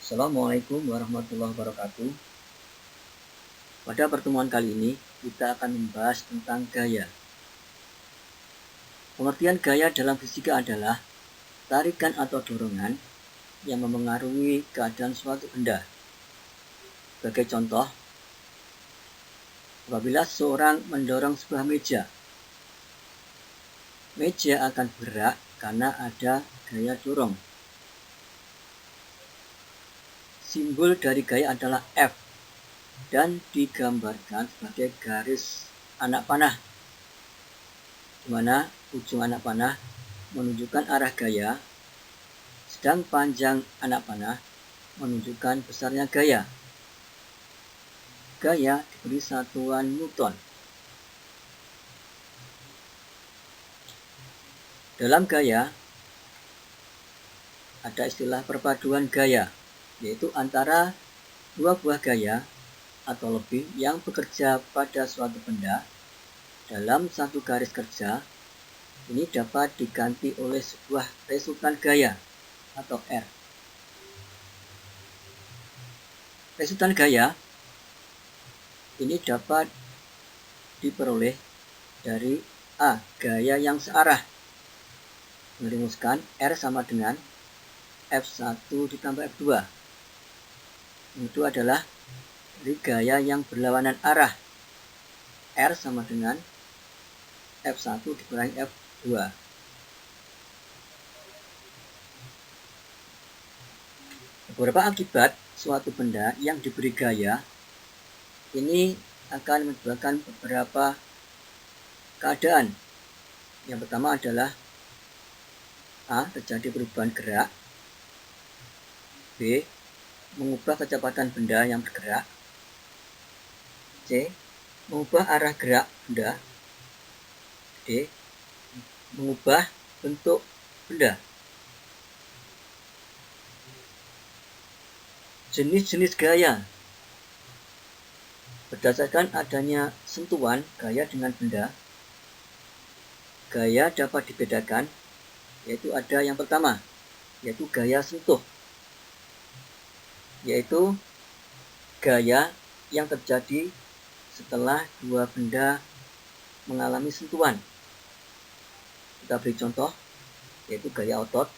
Assalamualaikum warahmatullahi wabarakatuh. Pada pertemuan kali ini, kita akan membahas tentang gaya. Pengertian gaya dalam fisika adalah tarikan atau dorongan yang memengaruhi keadaan suatu benda. Sebagai contoh, apabila seorang mendorong sebuah meja, meja akan bergerak karena ada gaya dorong. Simbol dari gaya adalah F dan digambarkan sebagai garis anak panah, di mana ujung anak panah menunjukkan arah gaya, sedang panjang anak panah menunjukkan besarnya gaya. Gaya diberi satuan Newton. Dalam gaya ada istilah perpaduan gaya, yaitu antara dua buah gaya atau lebih yang bekerja pada suatu benda dalam satu garis kerja. Ini dapat diganti oleh sebuah resultan gaya atau R. Resultan gaya ini dapat diperoleh dari A, gaya yang searah. Merumuskan R sama dengan F1 ditambah F2. Itu adalah dari gaya yang berlawanan arah. R sama dengan F1 dikurangi F2. Beberapa akibat suatu benda yang diberi gaya ini akan menyebabkan beberapa keadaan. Yang pertama adalah A, terjadi perubahan gerak. B, mengubah kecepatan benda yang bergerak. C, mengubah arah gerak benda. D, mengubah bentuk benda. Jenis-jenis gaya. Berdasarkan adanya sentuhan gaya dengan benda, gaya dapat dibedakan, yaitu ada yang pertama, yaitu gaya sentuh, yaitu gaya yang terjadi setelah dua benda mengalami sentuhan. Kita beri contoh, yaitu gaya otot,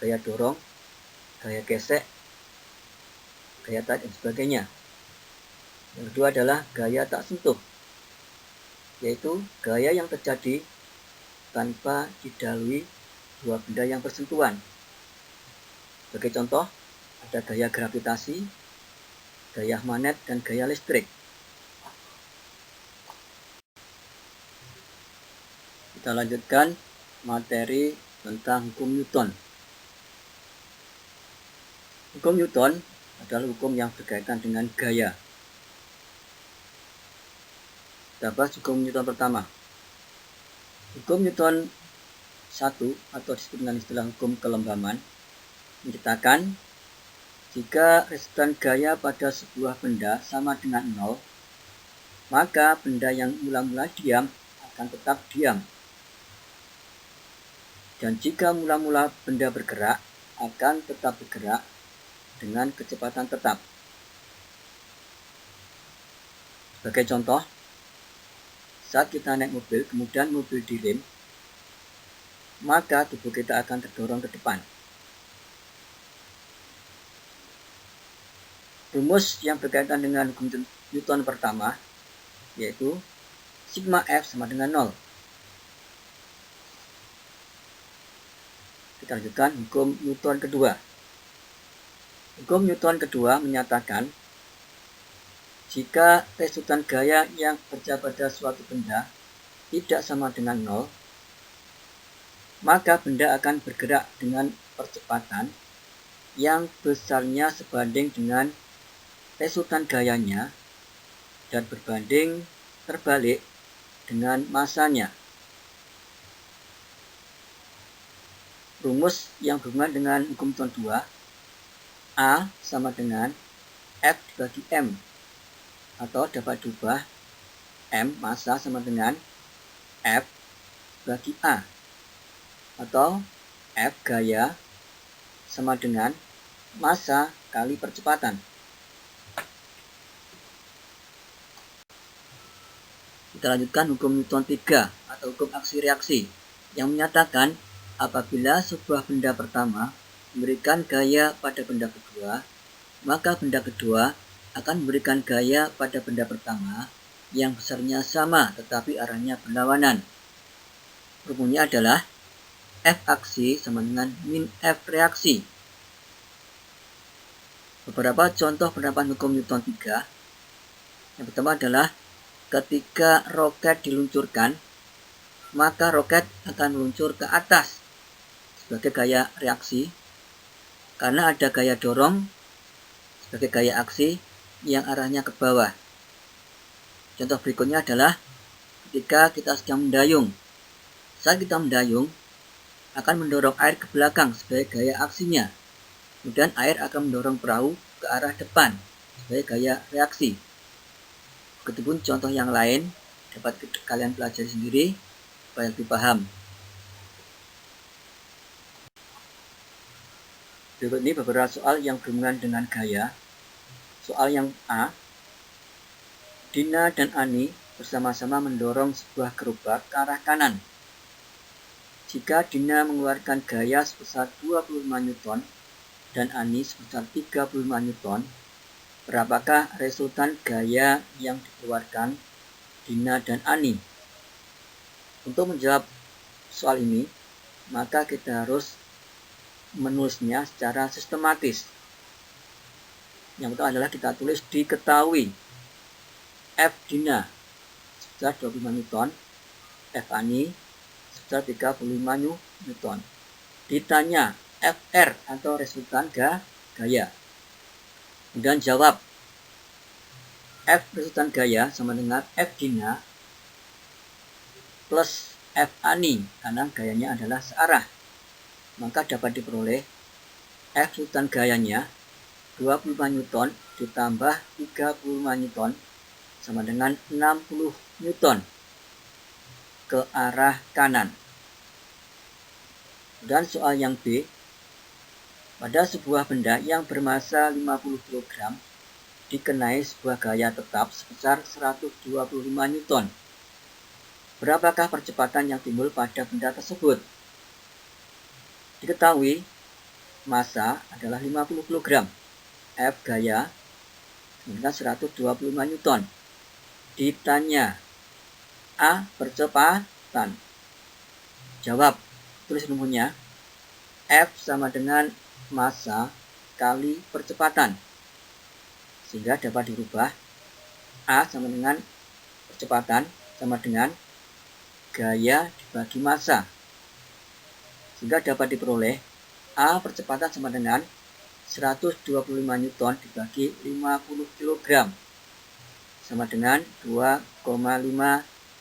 gaya dorong, gaya gesek, gaya tarik, dan sebagainya. Yang kedua adalah gaya tak sentuh, yaitu gaya yang terjadi tanpa didahului dua benda yang bersentuhan. Sebagai contoh, ada gaya gravitasi, gaya magnet, dan gaya listrik. Kita lanjutkan materi tentang hukum Newton. Hukum Newton adalah hukum yang berkaitan dengan gaya. Kita bahas hukum Newton pertama. Hukum Newton 1 atau disebut dengan istilah hukum kelembaman menyatakan jika resultan gaya pada sebuah benda sama dengan 0, maka benda yang mula-mula diam akan tetap diam. Dan jika mula-mula benda bergerak, akan tetap bergerak dengan kecepatan tetap. Sebagai contoh, saat kita naik mobil, kemudian mobil direm, maka tubuh kita akan terdorong ke depan. Rumus yang berkaitan dengan hukum Newton pertama, yaitu sigma F sama dengan 0. Kita lanjutkan hukum Newton kedua. Hukum Newton kedua menyatakan jika resultan gaya yang bekerja pada suatu benda tidak sama dengan 0, maka benda akan bergerak dengan percepatan yang besarnya sebanding dengan resultan gayanya dan berbanding terbalik dengan masanya. Rumus yang berhubungan dengan hukum Newton 2, A sama dengan F dibagi M, atau dapat diubah M massa sama dengan F bagi A, atau F gaya sama dengan massa kali percepatan. Kita lanjutkan hukum Newton 3 atau hukum aksi reaksi yang menyatakan apabila sebuah benda pertama memberikan gaya pada benda kedua, maka benda kedua akan memberikan gaya pada benda pertama yang besarnya sama tetapi arahnya berlawanan. Rumusnya adalah F aksi sama dengan min F reaksi. Beberapa contoh penerapan hukum Newton 3. Yang pertama adalah ketika roket diluncurkan, maka roket akan meluncur ke atas sebagai gaya reaksi karena ada gaya dorong sebagai gaya aksi yang arahnya ke bawah. Contoh berikutnya adalah ketika kita sedang mendayung. Saat kita mendayung, akan mendorong air ke belakang sebagai gaya aksinya. Kemudian air akan mendorong perahu ke arah depan sebagai gaya reaksi. Begitupun contoh yang lain dapat kalian pelajari sendiri supaya lebih paham. Berikut ini beberapa soal yang berhubungan dengan gaya. Soal yang A, Dina dan Ani bersama-sama mendorong sebuah gerobak ke arah kanan. Jika Dina mengeluarkan gaya sebesar 25 Newton dan Ani sebesar 35 Newton, berapakah resultan gaya yang dikeluarkan Dina dan Ani? Untuk menjawab soal ini, maka kita harus menulisnya secara sistematis. Yang pertama adalah kita tulis diketahui F Dina sebesar 25 Newton, F Ani sebesar 35 Newton. Ditanya FR atau resultan gaya. Kemudian jawab F resultan gaya sama dengan F Dina plus F Ani karena gayanya adalah searah. Maka dapat diperoleh F resultan gayanya 25 Newton ditambah 35 Newton sama dengan 60 Newton ke arah kanan. Dan soal yang B, pada sebuah benda yang bermassa 50 kg dikenai sebuah gaya tetap sebesar 125 Newton. Berapakah percepatan yang timbul pada benda tersebut? Diketahui massa adalah 50 kg. F gaya dengan 125 Newton. Ditanya A percepatan. Jawab, tulis rumusnya F sama dengan massa kali percepatan. Sehingga dapat dirubah A sama dengan percepatan sama dengan gaya dibagi massa. Sehingga dapat diperoleh A percepatan sama dengan 125 Newton dibagi 50 kg sama dengan 2,5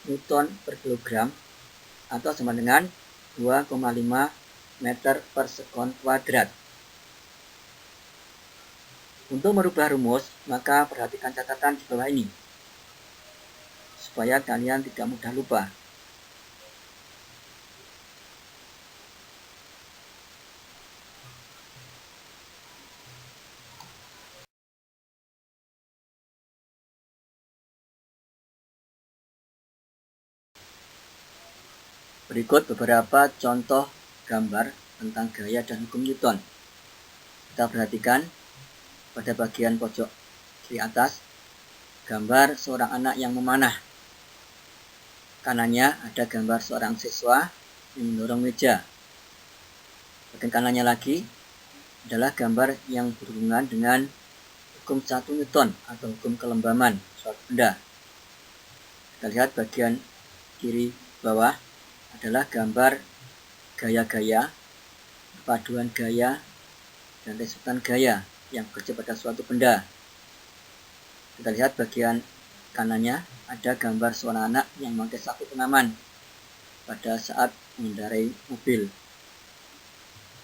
Newton per kilogram atau sama dengan 2,5 meter per sekon kuadrat. Untuk merubah rumus, maka perhatikan catatan di bawah ini supaya kalian tidak mudah lupa. Berikut beberapa contoh gambar tentang gaya dan hukum Newton. Kita perhatikan pada bagian pojok kiri atas, gambar seorang anak yang memanah. Kanannya ada gambar seorang siswa yang mendorong meja. Bagian kanannya lagi adalah gambar yang berhubungan dengan hukum 1 Newton atau hukum kelembaman suatu benda. Kita lihat bagian kiri bawah adalah gambar gaya-gaya, perpaduan gaya, dan resultan gaya yang bekerja pada suatu benda. Kita lihat bagian kanannya ada gambar seorang anak yang memakai sabuk pengaman pada saat mengendarai mobil.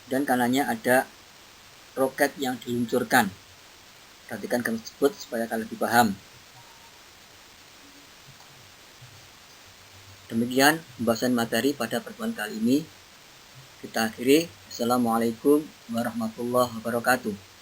Dan kanannya ada roket yang diluncurkan. Perhatikan gambar tersebut supaya kalian lebih paham. Demikian pembahasan materi pada pertemuan kali ini. Kita akhiri. Assalamualaikum warahmatullahi wabarakatuh.